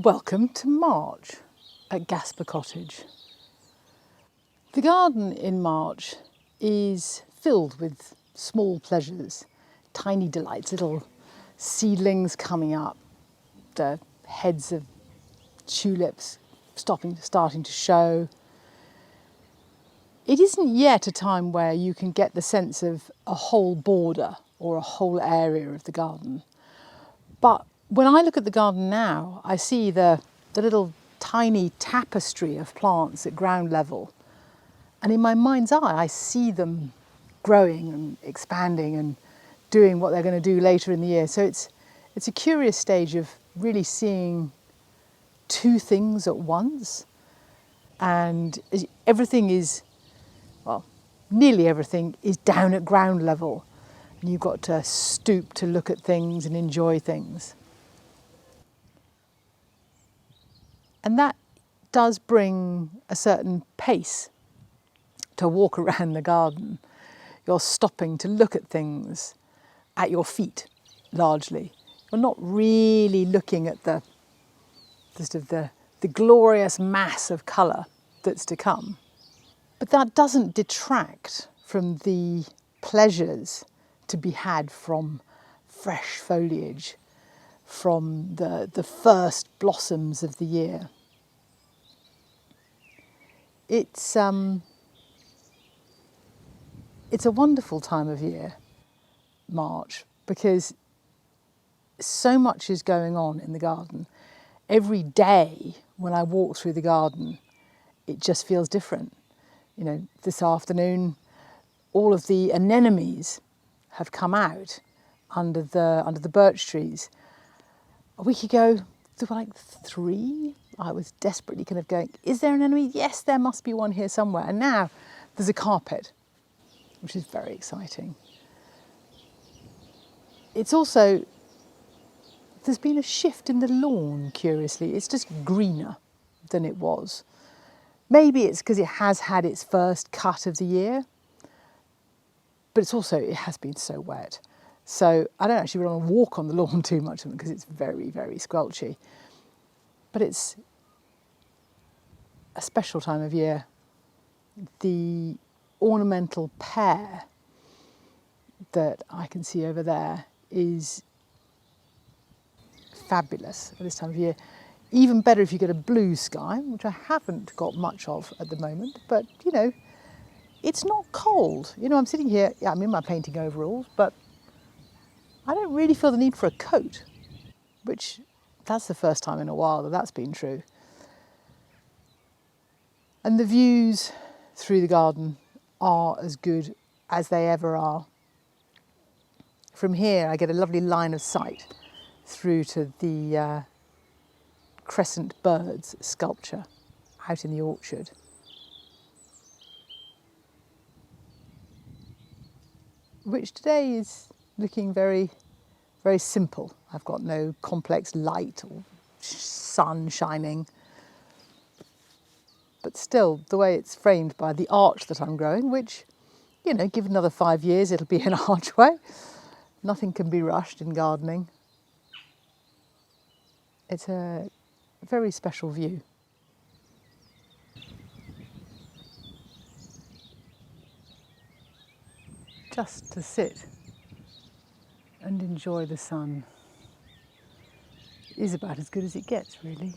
Welcome to March at Gasper Cottage. The garden in March is filled with small pleasures, tiny delights, little seedlings coming up, the heads of tulips starting to show. It isn't yet a time where you can get the sense of a whole border or a whole area of the garden. But when I look at the garden now, I see the little tiny tapestry of plants at ground level. And in my mind's eye, I see them growing and expanding and doing what they're going to do later in the year. So it's a curious stage of really seeing two things at once. And everything is, well, nearly everything is down at ground level. And you've got to stoop to look at things and enjoy things. And that does bring a certain pace to walk around the garden. You're stopping to look at things at your feet, largely. You're not really looking at the glorious mass of colour that's to come. But that doesn't detract from the pleasures to be had from fresh foliage, from the first blossoms of the year. It's a wonderful time of year, March, because so much is going on in the garden. Every day when I walk through the garden, it just feels different. You know, this afternoon, all of the anemones have come out under the birch trees. A week ago, there were like 3. I was desperately kind of going, is there an anemone? Yes, there must be one here somewhere. And now there's a carpet, which is very exciting. It's also, there's been a shift in the lawn, curiously. It's just greener than it was. Maybe it's because it has had its first cut of the year, but it has been so wet. So I don't actually want to walk on the lawn too much because it's very, very squelchy. But it's a special time of year. The ornamental pear that I can see over there is fabulous at this time of year. Even better if you get a blue sky, which I haven't got much of at the moment, but you know, it's not cold. You know, I'm sitting here, I'm in my painting overalls, but I don't really feel the need for a coat, which that's the first time in a while that that's been true. And the views through the garden are as good as they ever are. From here, I get a lovely line of sight through to the Crescent Birds sculpture out in the orchard. Which today is looking very, very simple. I've got no complex light or sun shining. But still, the way it's framed by the arch that I'm growing, which, you know, give another 5 years, it'll be an archway. Nothing can be rushed in gardening. It's a very special view. Just to sit and enjoy the sun is about as good as it gets, really.